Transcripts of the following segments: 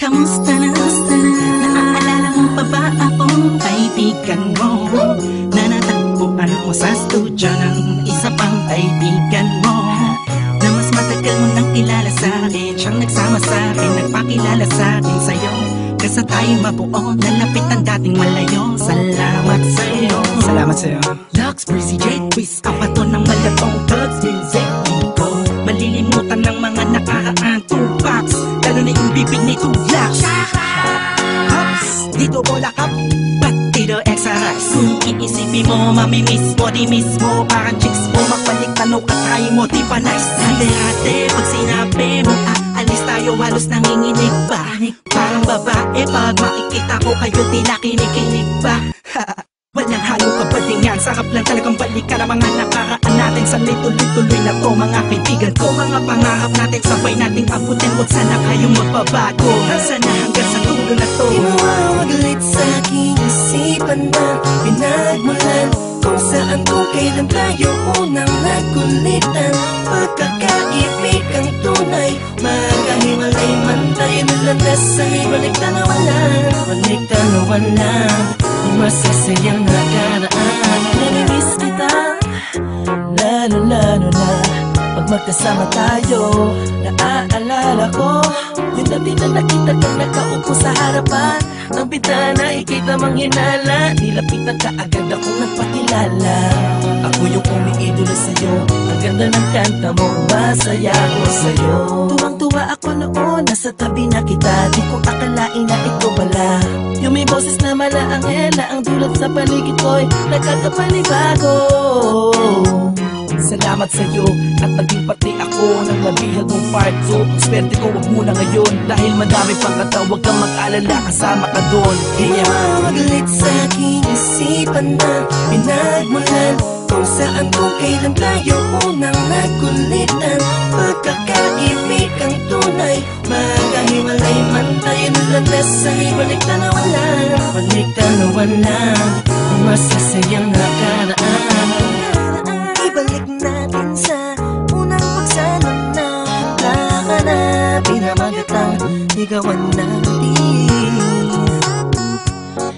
Kamusta na? Naaalala mo pa ba akong kaibigan mo na natagpuan mo sa studio ng isa pang kaibigan mo na mas matagal mo nang kilala sa akin? Siyang nagsama sa akin, nagpakilala sa akin sa'yo. Kasi tayo mabuo, nalapit ang dating malayo. Salamat sa'yo. Salamat sa'yo. Lux, Breezy, J, Quiz, kapato ng malatong thugs music. Di ko malilimutan ng mga nakaraan Tupacs, lalo na yung bibig ni Tulax. Hops, dito bola kap, ba't dito exercise? Kung iisipin mo, mamimiss mo, di miss mo. Parang chicks mo, makbalik tanong ka tayo mo, di pa nice. Hati-hati, pag sinabi mo, alis tayo, halos nanginginig pa. Parang babae, pag makikita ko kayo, tila kinikinig pa. Walang halong kabalingan, sarap lang talagang balikan ang mga nakaraan natin. Sanay tuloy-tuloy na to mga kaibigan ko. Mga pangarap natin, sabay nating abutin. Huwag sana kayong magbabago, sana hanggang sa dulo na to. Di mawawaglit sa aking isipan na pinagmulan kung saan kung kailan tayo unang nagkulitan. Pagkakaibig ang tunay, magkahiwalay man tayo nalandas sa balik-tanawan lang. Balik-tanawan lang, masasayang nakaraan. Namimiss kita, lalo-lalo na pag magkasama tayo. Naaalala ko yung dati na nakita kang nakaupo sa harapan ng bintana, ika'y tamang hinala. Nilapitan ka agad akong nagpakilala. Ako yung umiidolo sa'yo, ang ganda ng kanta mo, masaya ako sa'yo. Tuwang-tuwa ako noon, nasa tabi na kita. Di ko akalain na ito pala yung may boses na malaangela. Ang dulot sa paligid ko'y nagkakapanibago. Salamat sa'yo at naging pati ako ng nabihag mong part 2. Swerte ko wag muna ngayon dahil madami pang kata. Huwag kang mag-alala, kasama ka doon. Kaya mawawaglit sa aking isipan na pinagmulan kung saan kung kailan tayo unang nagkulitan. Pagkakaibig ang tunay, magkahiwalay man tayo nalandas sa balik-tanawan lang. Balik-tanawan lang, masasayang nakaraan. Ibalik natin sa unang pagsalo na plaka na pinamagatang ligawan natin.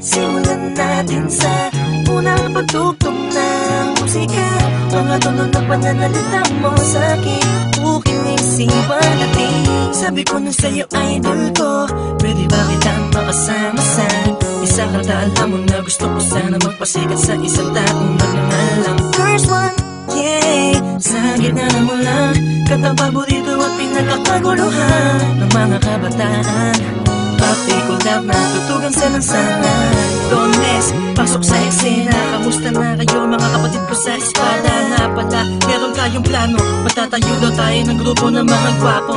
Simulan natin sa unang pagtugtog ng musika. Mga tono ng pananalita mo sa'kin, ukinig siwan natin. Sabi ko nung sa'yo idol ko, pwede ba kitang makasama sa isang kanta? Alam mo na gusto ko sana magpasikat sa isang taong nagngangalang First One. Yeah, sa gitna na mo lang, kantang paborito at pinakakaguluhan ng mga kabataan. Pati collab na tutugan sa lansangan. Dones, pasok sa eksena. Kamusta na kayo mga kapatid ko sa espada? Na pala, meron kayong plano, matatayo daw tayo ng grupo ng mga gwapo.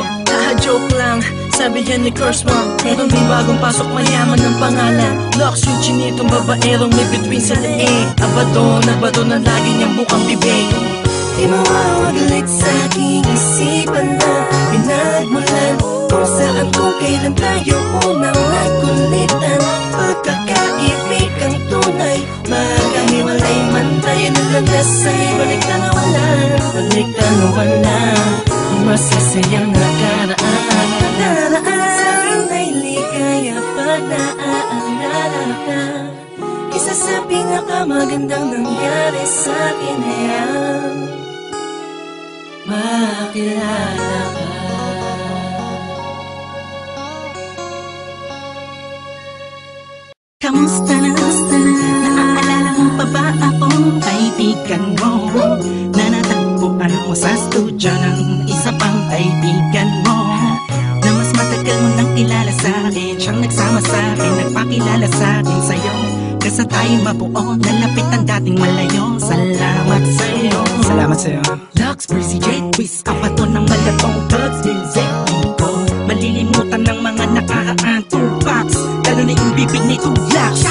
Joke lang, sabi yan ni Curse One. Meron din bagong pasok, mayaman ng pangalan Lux, yung chinitong babaerong may between sa leeg. Abado na lagi niyang bukang bibig. Di mawawaglit sa aking isipan na pinagmulan kung saan kung kailan tayo unang nagkulitan. Pagkakaibig ang tunay, magkahiwalay man tayo nalandas sa balik-tanawan lang. Balik-tanawan lang, masasayang nakaraan. Sa'kin ay ligaya pag naaalala ka. Isa sa pinakamagandang nangyari sa'kin ay makilala ka. Kamusta na? Naaalala mo pa ba akong kaibigan mo na natagpuan mo sa studio ng isa pang kaibigan mo na mas matagal mo nang kilala sa akin? Siyang nagsama sa akin, nagpakilala sa akin sa'yo. Kasi tayo mabuo, nalapit ang dating malayo. Salamat sa'yo. Salamat sa'yo. Lux, Breezy, J, Quiz, kapato ng malatong thugs music. Di ko malilimutan ng mga nakaraan Tupacs, lalo na yung bibig ni Tulax.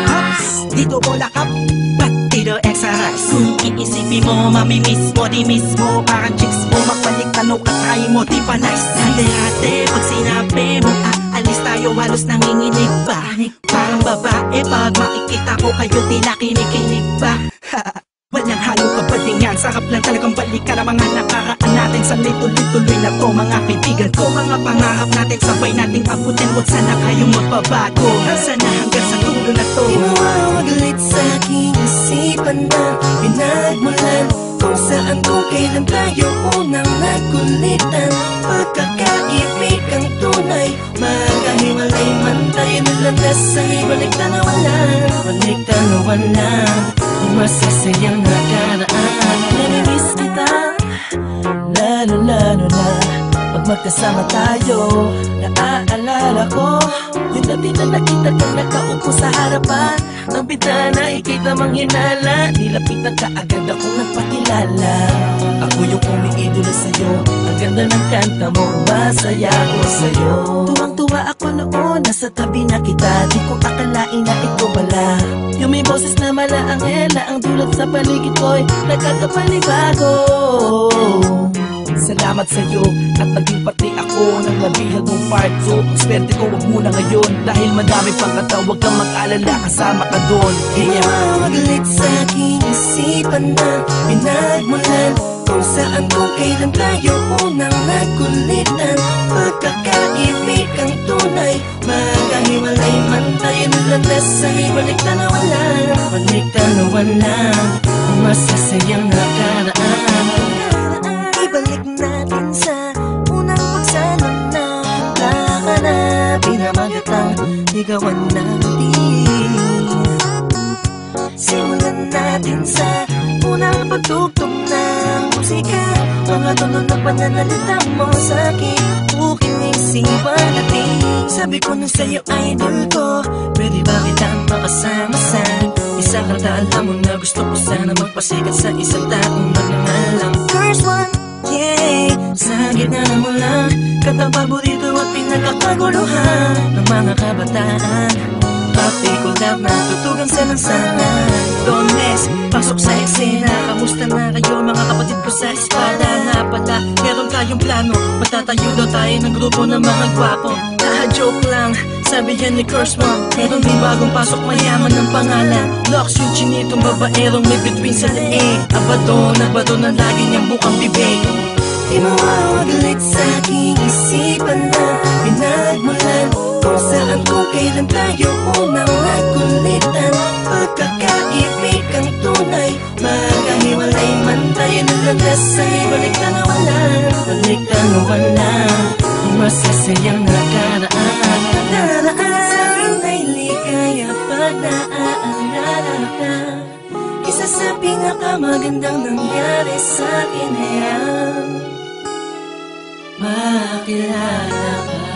Hops, dito bola kap, ba't dito exercise? Kung iisipin mo, mamimiss mo, di miss mo. Parang chicks mo, makbalik tanong ka tayo mo, di pa nice. Hati-hati, pag sinabi mo, alis tayo, halos nanginginig pa. Parang babae, pag makikita ko kayo, tila kinikinig pa. Walang halong kabalingan, sarap lang talagang balikan ang mga nakaraan natin. Sanay tuloy-tuloy na to mga kaibigan ganito mga pangarap natin, sabay nating abutin. Huwag sana kayong magbabago, sana hanggang sa dulo na to. Di mawawaglit sa aking isipan na pinagmulan kung saan kung kailan tayo unang nagkulitan. Pagkakaibig ang tunay, magkahiwalay man tayo nilandas sa ibalik tanawan lang. Balik tanawan lang, ang masasayang nakaraan. Namimiss kita, lalo na pag magkasama tayo. Naaalala ko yung dati na nakita kang nakaupo sa harapan ng bintana, ika'y tamang hinala. Nilapitan ka agad akong nagpakilala. Ako yung umiidolo sa'yo, ang ganda ng kanta mo, masaya ako sa'yo. Tuwang-tuwa ako noon, nasa tabi na kita. Di ko akalain na ito pala yung may boses na malaanghela. Ang dulot sa paligid ko'y nagkakapanibago. Salamat sa'yo at naging pati ako ng nabihag mong part. So, swerte ko wag muna ngayon, dahil madami pang kataw. Huwag kang mag-alala, kasama ka doon. Mawawaglit sa aking isipan na pinagmulan kung saan kung kailan tayo unang nagkulitan. Pagkakaibig ang tunay, magkahiwalay man tayo nilandas sa ibalik tanawan lang. Balik tanawan lang, ang masasayang nakaraan. Ibalik natin sa unang pagsalam na kakanapin na magatang ligawan natin. Simulan natin sa unang pagtugtog ng musika, mga tunog na pananalita mo sa akin, uking isipan natin. Sabi ko nung sa'yo idol ko, pwede ba kitang makasama sa isang kanta? Alam mo na gusto ko sana magpasikat sa isang taong nagngangalang First One. Yeah, sa gitna mo lang, kantang paborito at pinagkakaguluhan ng mga kabataan. Papi ko love na tutugan sa lansangan. Don't mess, pasok sa eksena. Kamusta na kayo mga kapatid ko sa espada? Na pala, meron tayong plano, matatayo daw tayo ng grupo ng mga gwapo. Joke lang, sabi yan ni Curse Mo. Meron din bagong pasok, mayaman ng pangalan Locks yung chinitong babaerong may between sa leeg. Abato na lagi niyang bukang bibig. Di mawawaglit sa aking isipan na pinagmulan kung saan kung kailan tayo unang nagkulitan. Pagkakaibig ang tunay, magkahiwalay man tayo nilandas sa ibalik tanawan lang. Balik tanawan lang, ang masasayang nakaraan. Sa akin ay ligaya pag naaalala ka. Isa sa pinakamagandang nangyari sa akin ay ang makilala ka.